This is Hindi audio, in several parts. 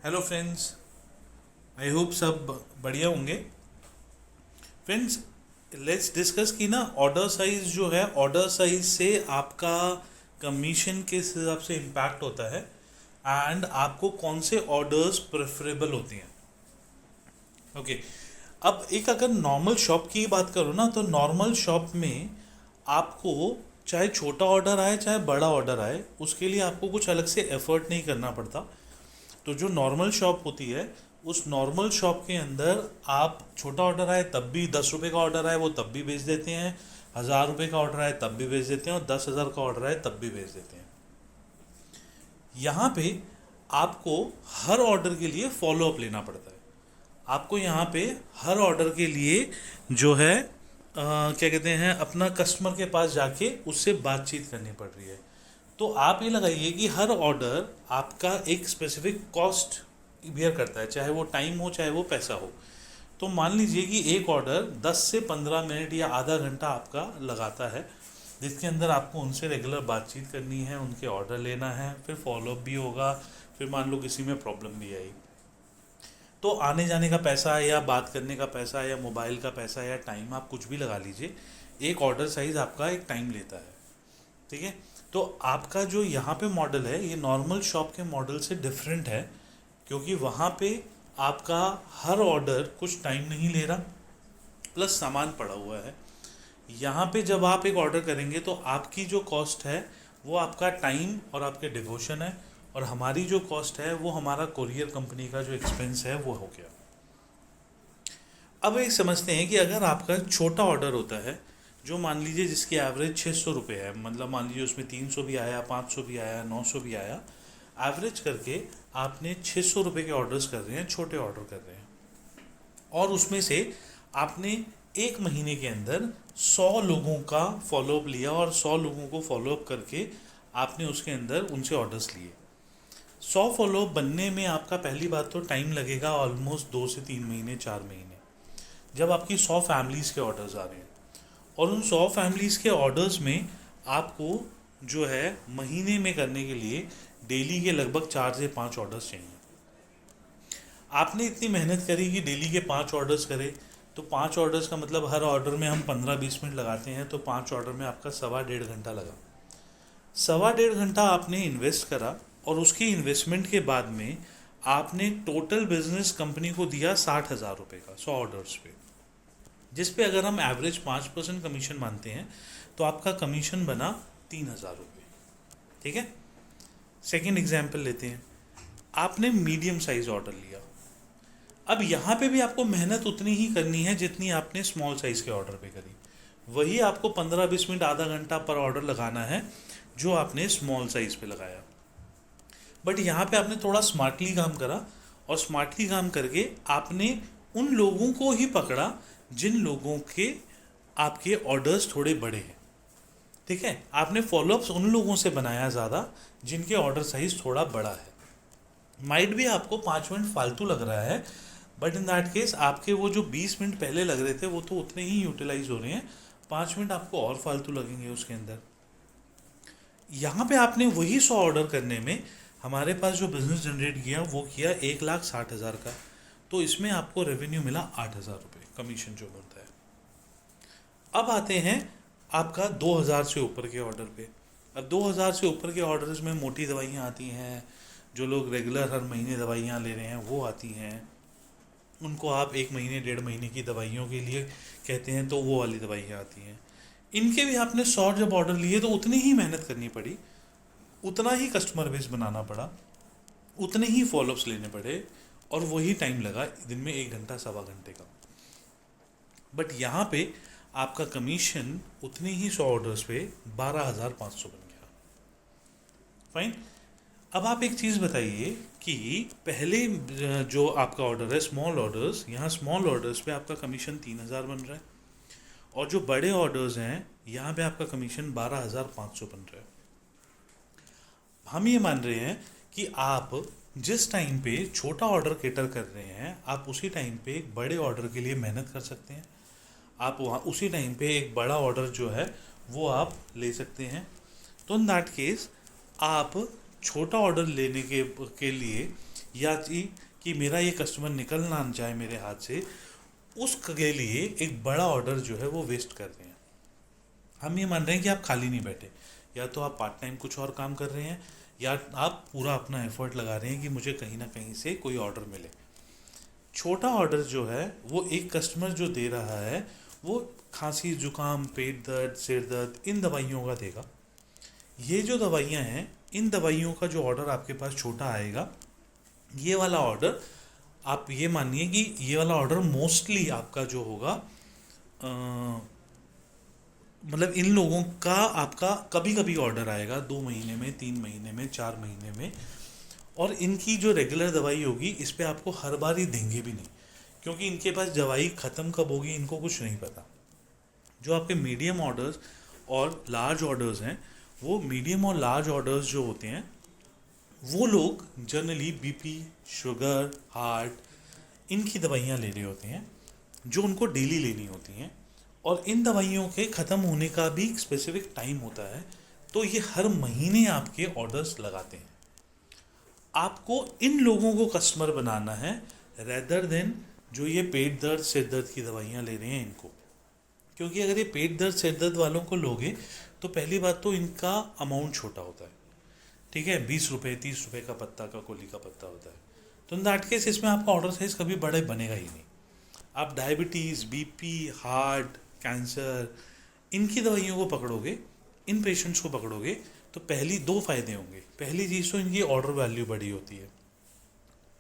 Hello friends. आई होप सब बढ़िया होंगे। फ्रेंड्स, लेट्स डिस्कस कि ना ऑर्डर साइज जो है, ऑर्डर साइज से आपका कमीशन किस हिसाब से इम्पैक्ट होता है एंड आपको कौन से ऑर्डर्स प्रेफरेबल होती हैं। ओके, अब एक अगर नॉर्मल शॉप की बात करो ना, तो नॉर्मल शॉप में आपको चाहे छोटा ऑर्डर आए चाहे बड़ा ऑर्डर आए, उसके लिए आपको कुछ अलग से एफर्ट नहीं करना पड़ता। तो जो नॉर्मल शॉप होती है, उस नॉर्मल शॉप के अंदर आप छोटा ऑर्डर आए तब भी, 10 रुपये का ऑर्डर आए वो तब भी बेच देते हैं, 1000 रुपये का ऑर्डर आए तब भी बेच देते हैं, और 10,000 का ऑर्डर आए तब भी बेच देते हैं। यहाँ पे आपको हर ऑर्डर के लिए फॉलो अप लेना पड़ता है। आपको यहाँ पे हर ऑर्डर के लिए जो है क्या कहते हैं, अपना कस्टमर के पास जाके उससे बातचीत करनी पड़ रही है। तो आप ये लगाइए कि हर ऑर्डर आपका एक स्पेसिफिक कॉस्ट बियर करता है, चाहे वो टाइम हो चाहे वो पैसा हो। तो मान लीजिए कि एक ऑर्डर 10 से 15 मिनट या आधा घंटा आपका लगाता है, जिसके अंदर आपको उनसे रेगुलर बातचीत करनी है, उनके ऑर्डर लेना है, फिर फॉलोअप भी होगा। फिर मान लो किसी में प्रॉब्लम भी आई, तो आने जाने का पैसा या बात करने का पैसा या मोबाइल का पैसा या टाइम, आप कुछ भी लगा लीजिए, एक ऑर्डर साइज आपका एक टाइम लेता है। ठीक है। तो आपका जो यहाँ पे मॉडल है, ये नॉर्मल शॉप के मॉडल से डिफरेंट है, क्योंकि वहाँ पे आपका हर ऑर्डर कुछ टाइम नहीं ले रहा, प्लस सामान पड़ा हुआ है। यहाँ पे जब आप एक ऑर्डर करेंगे तो आपकी जो कॉस्ट है वो आपका टाइम और आपके डिवोशन है, और हमारी जो कॉस्ट है वो हमारा कोरियर कंपनी का जो एक्सपेंस है वो हो गया। अब एक समझते हैं कि अगर आपका छोटा ऑर्डर होता है, जो मान लीजिए जिसकी एवरेज 600 रुपये है, मतलब मान लीजिए उसमें 300 भी आया, 500 भी आया, 900 भी आया, एवरेज करके आपने 600 रुपये के ऑर्डर्स कर रहे हैं, छोटे ऑर्डर कर रहे हैं, और उसमें से आपने एक महीने के अंदर 100 लोगों का फॉलोअप लिया, और 100 लोगों को फॉलोअप करके आपने उसके अंदर उनसे ऑर्डर्स लिए। 100 फॉलोअप बनने में आपका पहली बात तो टाइम लगेगा, ऑलमोस्ट 2 से 3 महीने, 4 महीने, जब आपकी 100 फैमिलीज़ के ऑर्डर्स आ रहे हैं। और उन 100 फैमिलीज़ के ऑर्डर्स में आपको जो है महीने में करने के लिए डेली के लगभग 4 से 5 ऑर्डर्स चाहिए। आपने इतनी मेहनत करी कि डेली के 5 ऑर्डर्स करे, तो 5 ऑर्डर्स का मतलब हर ऑर्डर में हम 15-20 मिनट लगाते हैं, तो 5 ऑर्डर में आपका 1.25 घंटा लगा। 1.25 घंटा आपने इन्वेस्ट करा, और उसकी इन्वेस्टमेंट के बाद में आपने टोटल बिजनेस कंपनी को दिया 60,000 रुपये का 100 ऑर्डर्स पे, जिस पे अगर हम एवरेज 5% कमीशन मानते हैं तो आपका कमीशन बना 3,000 रुपये। ठीक है। सेकेंड एग्जाम्पल लेते हैं, आपने मीडियम साइज ऑर्डर लिया। अब यहाँ पे भी आपको मेहनत उतनी ही करनी है जितनी आपने स्मॉल साइज के ऑर्डर पे करी, वही आपको 15-20 मिनट, आधा घंटा पर ऑर्डर लगाना है जो आपने स्मॉल साइज पे लगाया। बट यहाँ पे आपने थोड़ा स्मार्टली काम करा, और स्मार्टली काम करके आपने उन लोगों को ही पकड़ा जिन लोगों के आपके ऑर्डर्स थोड़े बड़े हैं। ठीक है। आपने फॉलोअप्स उन लोगों से बनाया ज़्यादा जिनके ऑर्डर साइज थोड़ा बड़ा है। माइट भी आपको 5 मिनट फालतू लग रहा है, बट इन दैट केस आपके वो जो 20 मिनट पहले लग रहे थे वो तो उतने ही यूटिलाइज हो रहे हैं, 5 मिनट आपको और फालतू लगेंगे उसके अंदर। यहाँ पे आपने वही 100 ऑर्डर करने में हमारे पास जो बिजनेस जनरेट किया वो किया 1,60,000 का, तो इसमें आपको रेवेन्यू मिला 8,000 रुपये कमीशन जो बनता है। अब आते हैं आपका 2,000 से ऊपर के ऑर्डर पे। अब 2,000 से ऊपर के ऑर्डर्स में मोटी दवाइयाँ आती हैं, जो लोग रेगुलर हर महीने दवाइयाँ ले रहे हैं वो आती हैं, उनको आप 1 महीने 1.5 महीने की दवाइयों के लिए कहते हैं, तो वो वाली दवाइयाँ आती हैं। इनके भी आपने 100 जब ऑर्डर लिए तो उतनी ही मेहनत करनी पड़ी, उतना ही कस्टमर बेस बनाना पड़ा, उतने ही फॉलोअप्स लेने पड़े, और वही टाइम लगा दिन में 1 घंटा, 1.25 घंटे का। बट यहाँ पे आपका कमीशन उतनी ही 100 ऑर्डर्स पे 12,500 बन गया। फाइन। अब आप एक चीज़ बताइए कि पहले जो आपका ऑर्डर है स्मॉल ऑर्डर्स, यहाँ स्मॉल ऑर्डर्स पे आपका कमीशन 3,000 बन रहा है, और जो बड़े ऑर्डर्स हैं यहाँ पे आपका कमीशन 12,500 बन रहा है। हम ये मान रहे हैं कि आप जिस टाइम पे छोटा ऑर्डर केटर कर रहे हैं, आप उसी टाइम पे एक बड़े ऑर्डर के लिए मेहनत कर सकते हैं। आप वहाँ उसी टाइम पे एक बड़ा ऑर्डर जो है वो आप ले सकते हैं। तो इन दैट केस आप छोटा ऑर्डर लेने के लिए या कि मेरा ये कस्टमर निकल ना जाए मेरे हाथ से, उसके लिए एक बड़ा ऑर्डर जो है वो वेस्ट कर रहे हैं। हम ये मान रहे हैं कि आप खाली नहीं बैठे, या तो आप पार्ट टाइम कुछ और काम कर रहे हैं, या आप पूरा अपना एफर्ट लगा रहे हैं कि मुझे कहीं ना कहीं से कोई ऑर्डर मिले। छोटा ऑर्डर जो है वो एक कस्टमर जो दे रहा है वो खांसी जुकाम पेट दर्द सिर दर्द इन दवाइयों का देगा। ये जो दवाइयाँ हैं, इन दवाइयों का जो ऑर्डर आपके पास छोटा आएगा, ये वाला ऑर्डर आप ये मानिए कि ये वाला ऑर्डर मोस्टली आपका जो होगा, मतलब इन लोगों का आपका कभी कभी ऑर्डर आएगा 2 महीने में, 3 महीने में, 4 महीने में, और इनकी जो रेगुलर दवाई होगी इस पे आपको हर बार ही देंगे भी नहीं, क्योंकि इनके पास दवाई ख़त्म कब होगी इनको कुछ नहीं पता। जो आपके मीडियम ऑर्डर्स और लार्ज ऑर्डर्स हैं, वो मीडियम और लार्ज ऑर्डर्स जो होते हैं वो लोग जनरली बीपी, शुगर, हार्ट इनकी दवाइयाँ ले रहे होते हैं जो उनको डेली लेनी होती हैं, और इन दवाइयों के ख़त्म होने का भी एक स्पेसिफिक टाइम होता है। तो ये हर महीने आपके ऑर्डर्स लगाते हैं। आपको इन लोगों को कस्टमर बनाना है रेदर देन जो ये पेट दर्द सिर दर्द की दवाइयाँ ले रहे हैं इनको। क्योंकि अगर ये पेट दर्द सिर दर्द वालों को लोगे तो पहली बात तो इनका अमाउंट छोटा होता है, ठीक है, 20 रुपये 30 रुपये का पत्ता का कोली का पत्ता होता है। तो इन दैट केस इसमें आपका ऑर्डर साइज कभी बड़े बनेगा ही नहीं। आप डायबिटीज़, बीपी, हार्ट, कैंसर इनकी दवाइयों को पकड़ोगे, इन पेशेंट्स को पकड़ोगे, तो पहली 2 फायदे होंगे। पहली चीज़ तो इनकी ऑर्डर वैल्यू बड़ी होती है।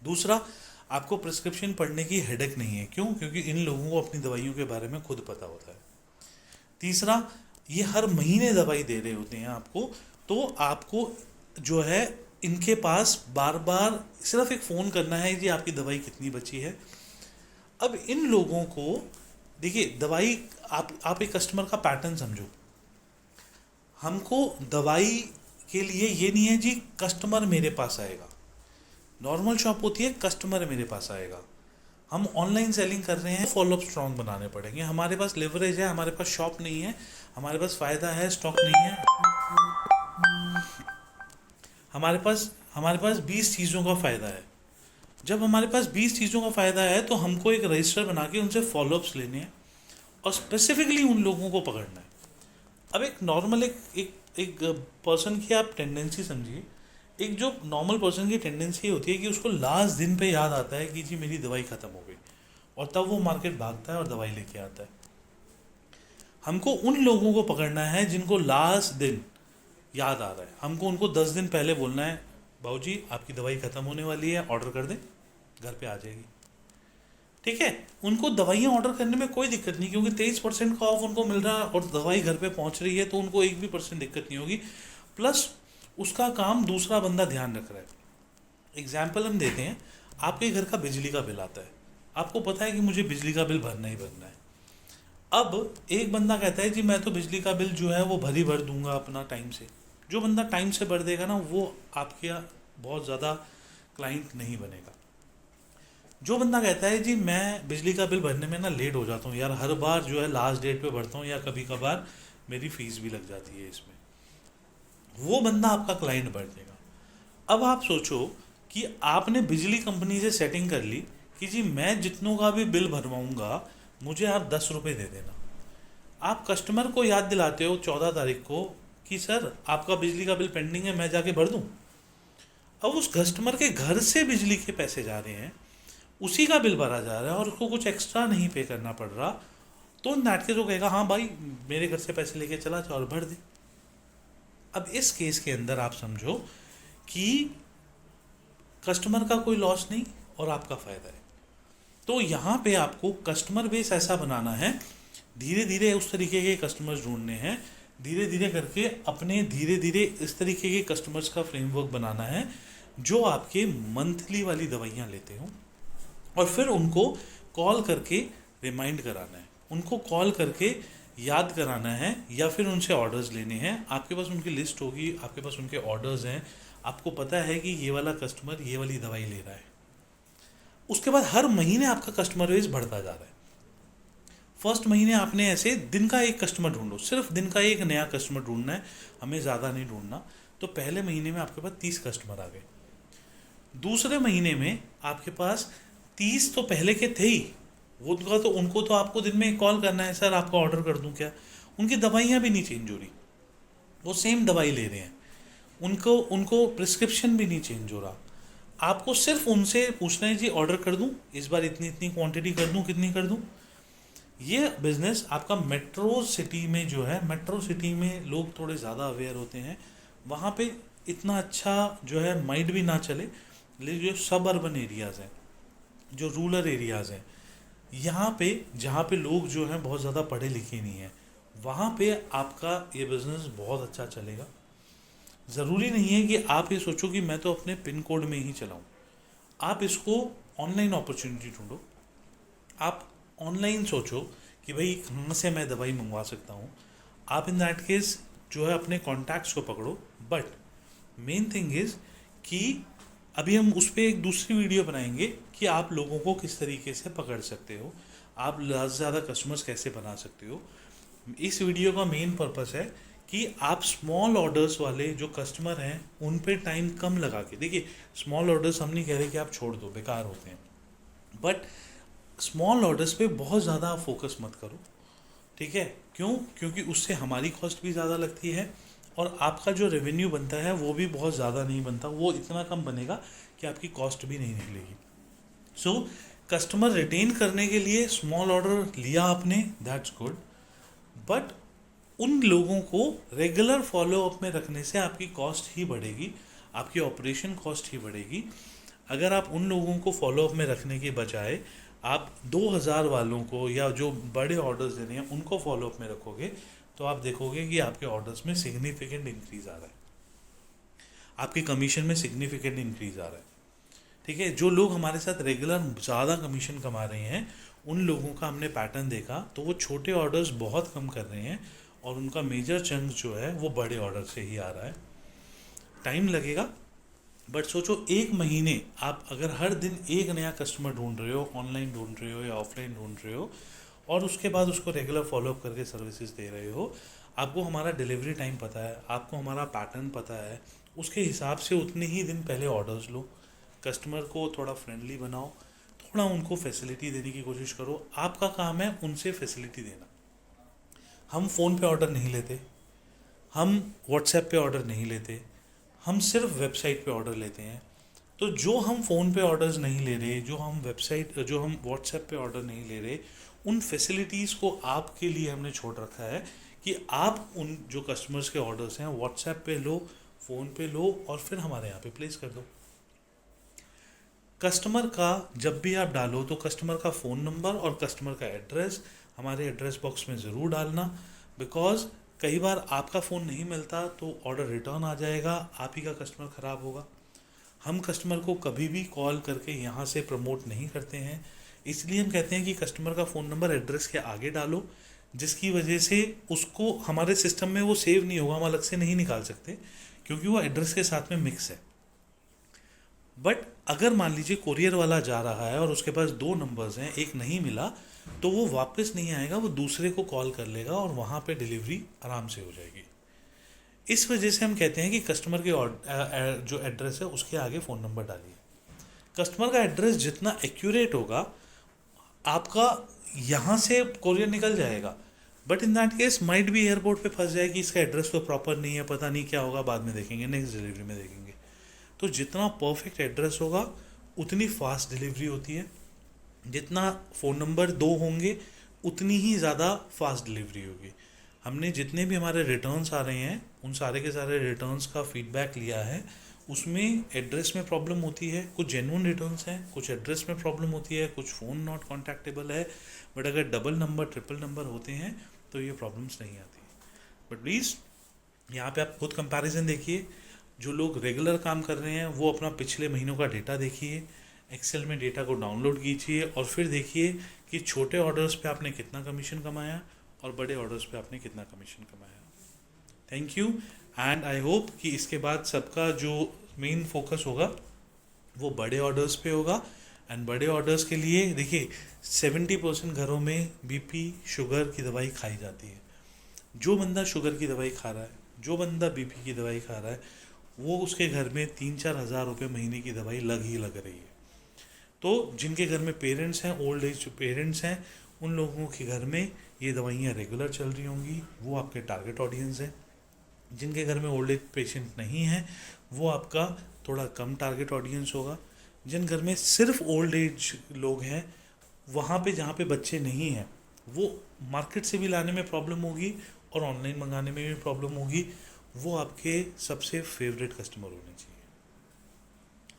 दूसरा, आपको प्रिस्क्रिप्शन पढ़ने की हेडेक नहीं है। क्यों? क्योंकि इन लोगों को अपनी दवाइयों के बारे में खुद पता होता है। तीसरा, ये हर महीने दवाई दे रहे होते हैं आपको, तो आपको जो है इनके पास बार बार सिर्फ एक फ़ोन करना है कि आपकी दवाई कितनी बची है। अब इन लोगों को देखिए, दवाई आप एक कस्टमर का पैटर्न समझो। हमको दवाई के लिए ये नहीं है जी कस्टमर मेरे पास आएगा। नॉर्मल शॉप होती है, कस्टमर मेरे पास आएगा। हम ऑनलाइन सेलिंग कर रहे हैं, फॉलोअप स्ट्रॉन्ग बनाने पड़ेंगे। हमारे पास लेवरेज है, हमारे पास शॉप नहीं है, हमारे पास फ़ायदा है, स्टॉक नहीं है। हमारे पास 20 चीज़ों का फ़ायदा है। जब हमारे पास 20 चीज़ों का फ़ायदा है तो हमको एक रजिस्टर बना के उनसे फॉलोअप्स लेने हैं और स्पेसिफिकली उन लोगों को पकड़ना है। अब एक नॉर्मल एक पर्सन की आप टेंडेंसी समझिए। एक जो नॉर्मल पर्सन की टेंडेंसी होती है कि उसको लास्ट दिन पे याद आता है कि जी मेरी दवाई ख़त्म हो गई, और तब वो मार्केट भागता है और दवाई लेके आता है। हमको उन लोगों को पकड़ना है जिनको लास्ट दिन याद आ रहा है। हमको उनको 10 दिन पहले बोलना है, बाबूजी आपकी दवाई ख़त्म होने वाली है, ऑर्डर कर दें, घर पे आ जाएगी। ठीक है, उनको दवाइयाँ ऑर्डर करने में कोई दिक्कत नहीं, क्योंकि 23% का ऑफ उनको मिल रहा है और दवाई घर पे पहुंच रही है, तो उनको 1% भी दिक्कत नहीं होगी। प्लस उसका काम दूसरा बंदा ध्यान रख रहा है। एग्जाम्पल हम देते हैं, आपके घर का बिजली का बिल आता है, आपको पता है कि मुझे बिजली का बिल भरना ही भरना है। अब एक बंदा कहता है जी मैं तो बिजली का बिल जो है वो भर दूंगा अपना टाइम से। जो बंदा टाइम से भर देगा ना, वो आपके यहाँ बहुत ज़्यादा क्लाइंट नहीं बनेगा। जो बंदा कहता है जी मैं बिजली का बिल भरने में ना लेट हो जाता हूँ यार, हर बार जो है लास्ट डेट पे भरता हूँ, या कभी कभार मेरी फीस भी लग जाती है इसमें, वो बंदा आपका क्लाइंट बन जाएगा। अब आप सोचो कि आपने बिजली कंपनी से सेटिंग कर ली कि जी मैं जितनों का भी बिल भरवाऊँगा मुझे आप 10 रुपये दे देना। आप कस्टमर को याद दिलाते हो 14 तारीख को कि सर आपका बिजली का बिल पेंडिंग है, मैं जाके भर दूँ। अब उस कस्टमर के घर से बिजली के पैसे जा रहे हैं, उसी का बिल भरा जा रहा है और उसको कुछ एक्स्ट्रा नहीं पे करना पड़ रहा, तो नेट के जो कहेगा हाँ भाई मेरे घर से पैसे लेके चला जाओ और भर दे। अब इस केस के अंदर आप समझो कि कस्टमर का कोई लॉस नहीं और आपका फ़ायदा है। तो यहाँ पे आपको कस्टमर बेस ऐसा बनाना है, धीरे धीरे उस तरीके के कस्टमर्स ढूंढने हैं, धीरे धीरे करके अपने धीरे धीरे इस तरीके के कस्टमर्स का फ्रेमवर्क बनाना है जो आपके मंथली वाली दवाइयाँ लेते हों, और फिर उनको कॉल करके रिमाइंड कराना है, उनको कॉल करके याद कराना है, या फिर उनसे ऑर्डर्स लेने हैं। आपके पास उनकी लिस्ट होगी, आपके पास उनके ऑर्डर्स हैं, आपको पता है कि ये वाला कस्टमर ये वाली दवाई ले रहा है। उसके बाद हर महीने आपका कस्टमर बेस बढ़ता जा रहा है। फर्स्ट महीने आपने ऐसे दिन का एक कस्टमर ढूंढो, सिर्फ दिन का एक नया कस्टमर ढूंढना है, हमें ज़्यादा नहीं ढूंढना। तो पहले महीने में आपके पास 30 कस्टमर आ गए। दूसरे महीने में आपके पास 30 तो पहले के थे ही, वो उनको तो आपको दिन में एक कॉल करना है, सर आपका ऑर्डर कर दूं क्या। उनकी दवाइयाँ भी नहीं चेंज हो रही, वो सेम दवाई ले रहे हैं, उनको उनको प्रिस्क्रिप्शन भी नहीं चेंज हो रहा। आपको सिर्फ उनसे पूछना है जी ऑर्डर कर दूं, इस बार इतनी इतनी क्वांटिटी कर दूं, कितनी कर दूं। ये बिजनेस आपका मेट्रो सिटी में जो है, मेट्रो सिटी में लोग थोड़े ज़्यादा अवेयर होते हैं, वहाँ पे इतना अच्छा जो है माइंड भी ना चले। लेकिन जो सब अर्बन एरियाज़ हैं, जो रूरल एरियाज़ हैं, यहाँ पे जहाँ पे लोग जो हैं बहुत ज़्यादा पढ़े लिखे नहीं हैं, वहाँ पे आपका ये बिज़नेस बहुत अच्छा चलेगा। ज़रूरी नहीं है कि आप ये सोचो कि मैं तो अपने पिन कोड में ही चलाऊँ। आप इसको ऑनलाइन अपॉर्चुनिटी ढूंढो। आप ऑनलाइन सोचो कि भाई कहाँ से मैं दवाई मंगवा सकता हूँ। आप इन दैट केस जो है अपने कॉन्टैक्ट्स को पकड़ो। बट मेन थिंग इज़ कि अभी हम उस पर एक दूसरी वीडियो बनाएंगे कि आप लोगों को किस तरीके से पकड़ सकते हो, आप ज़्यादा से ज़्यादा कस्टमर्स कैसे बना सकते हो। इस वीडियो का मेन पर्पस है कि आप स्मॉल ऑर्डर्स वाले जो कस्टमर हैं उन पे टाइम कम लगा के देखिए। स्मॉल ऑर्डर्स हम नहीं कह रहे कि आप छोड़ दो, बेकार होते हैं, बट स्मॉल ऑर्डर्स पे बहुत ज़्यादा आप फोकस मत करो, ठीक है। क्यों? क्योंकि उससे हमारी कॉस्ट भी ज़्यादा लगती है और आपका जो रेवेन्यू बनता है वो भी बहुत ज़्यादा नहीं बनता, वो इतना कम बनेगा कि आपकी कॉस्ट भी नहीं निकलेगी। सो कस्टमर रिटेन करने के लिए स्मॉल ऑर्डर लिया आपने, दैट्स गुड, बट उन लोगों को रेगुलर फॉलोअप में रखने से आपकी कॉस्ट ही बढ़ेगी, आपकी ऑपरेशन कॉस्ट ही बढ़ेगी। अगर आप उन लोगों को फॉलोअप में रखने के बजाय आप 2000 वालों को या जो बड़े ऑर्डर्स दे रहे हैं उनको फॉलोअप में रखोगे, तो आप देखोगे कि आपके ऑर्डर्स में सिग्निफिकेंट इंक्रीज आ रहा है, आपके कमीशन में सिग्निफिकेंट इंक्रीज आ रहा है, ठीक है। जो लोग हमारे साथ रेगुलर ज़्यादा कमीशन कमा रहे हैं उन लोगों का हमने पैटर्न देखा, तो वो छोटे ऑर्डर्स बहुत कम कर रहे हैं और उनका मेजर चंक जो है वो बड़े ऑर्डर से ही आ रहा है। टाइम लगेगा, बट सोचो एक महीने आप अगर हर दिन एक नया कस्टमर ढूंढ रहे हो, ऑनलाइन ढूंढ रहे हो या ऑफलाइन ढूंढ रहे हो, और उसके बाद उसको रेगुलर फॉलोअप करके सर्विसेज दे रहे हो, आपको हमारा डिलीवरी टाइम पता है, आपको हमारा पैटर्न पता है, उसके हिसाब से उतने ही दिन पहले ऑर्डर्स लो। कस्टमर को थोड़ा फ्रेंडली बनाओ, थोड़ा उनको फैसिलिटी देने की कोशिश करो। आपका काम है उनसे फैसिलिटी देना। हम फ़ोन पे ऑर्डर नहीं लेते, हम व्हाट्सएप पे ऑर्डर नहीं लेते, हम सिर्फ वेबसाइट पे ऑर्डर लेते हैं। तो जो हम फ़ोन पे ऑर्डर्स नहीं ले रहे, जो हम व्हाट्सएप पे ऑर्डर नहीं ले रहे, उन फैसिलिटीज़ को आपके लिए हमने छोड़ रखा है कि आप उन जो कस्टमर्स के ऑर्डर्स हैं व्हाट्सएप पे लो, फ़ोन पे लो और फिर हमारे यहाँ पे प्लेस कर दो। कस्टमर का जब भी आप डालो तो कस्टमर का फ़ोन नंबर और कस्टमर का एड्रेस हमारे एड्रेस बॉक्स में ज़रूर डालना, बिकॉज कई बार आपका फ़ोन नहीं मिलता तो ऑर्डर रिटर्न आ जाएगा, आप ही का कस्टमर ख़राब होगा। हम कस्टमर को कभी भी कॉल करके यहाँ से प्रमोट नहीं करते हैं, इसलिए हम कहते हैं कि कस्टमर का फ़ोन नंबर एड्रेस के आगे डालो, जिसकी वजह से उसको हमारे सिस्टम में वो सेव नहीं होगा, हम अलग से नहीं निकाल सकते क्योंकि वो एड्रेस के साथ में मिक्स है। बट अगर मान लीजिए कोरियर वाला जा रहा है और उसके पास 2 नंबर्स हैं, एक नहीं मिला, तो वो वापस नहीं आएगा, वो दूसरे को कॉल कर लेगा और वहाँ पे डिलीवरी आराम से हो जाएगी। इस वजह से हम कहते हैं कि कस्टमर के जो एड्रेस है उसके आगे फ़ोन नंबर डालिए। कस्टमर का एड्रेस जितना एक्यूरेट होगा, आपका यहाँ से कोरियर निकल जाएगा, but in that case might भी एयरपोर्ट पे फंस जाए कि इसका एड्रेस तो प्रॉपर नहीं है, पता नहीं क्या होगा, बाद में देखेंगे, नेक्स्ट डिलीवरी में देखेंगे। तो जितना परफेक्ट एड्रेस होगा उतनी फास्ट डिलीवरी होती है, जितना फ़ोन नंबर 2 होंगे उतनी ही ज़्यादा फास्ट डिलीवरी होगी। हमने जितने भी हमारे रिटर्न्स आ रहे हैं उन सारे के सारे रिटर्न्स का फीडबैक लिया है, उसमें एड्रेस में प्रॉब्लम होती है, कुछ जेन्युइन रिटर्न्स हैं, कुछ एड्रेस में प्रॉब्लम होती है, कुछ फ़ोन नॉट कॉन्टैक्टेबल है, बट अगर डबल नंबर ट्रिपल नंबर होते हैं तो ये प्रॉब्लम्स नहीं आती। बट प्लीज़ यहाँ पे आप खुद कंपैरिजन देखिए, जो लोग रेगुलर काम कर रहे हैं वो अपना पिछले महीनों का डेटा देखिए, एक्सेल में डेटा को डाउनलोड कीजिए और फिर देखिए कि छोटे ऑर्डर्स पे आपने कितना कमीशन कमाया और बड़े ऑर्डर्स पे आपने कितना कमीशन कमाया। Thank you, and I hope कि इसके बाद सबका जो मेन फोकस होगा वो बड़े ऑर्डर्स पे होगा। एंड बड़े ऑर्डर्स के लिए देखिए 70% घरों में बीपी शुगर की दवाई खाई जाती है। जो बंदा शुगर की दवाई खा रहा है, जो बंदा बीपी की दवाई खा रहा है, वो उसके घर में 3-4 हज़ार रुपये महीने की दवाई लग ही लग रही है। तो जिनके घर में पेरेंट्स हैं, ओल्ड एज पेरेंट्स हैं, उन लोगों के घर में ये दवाइयाँ रेगुलर चल रही होंगी, वो आपके टारगेट ऑडियंस हैं। जिनके घर में ओल्ड एज पेशेंट नहीं है, वो आपका थोड़ा कम टारगेट ऑडियंस होगा। जिन घर में सिर्फ ओल्ड एज लोग हैं, वहाँ पे जहाँ पे बच्चे नहीं हैं, वो मार्केट से भी लाने में प्रॉब्लम होगी और ऑनलाइन मंगाने में भी प्रॉब्लम होगी, वो आपके सबसे फेवरेट कस्टमर होने चाहिए।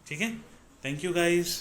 ठीक है, थैंक यू गाइस।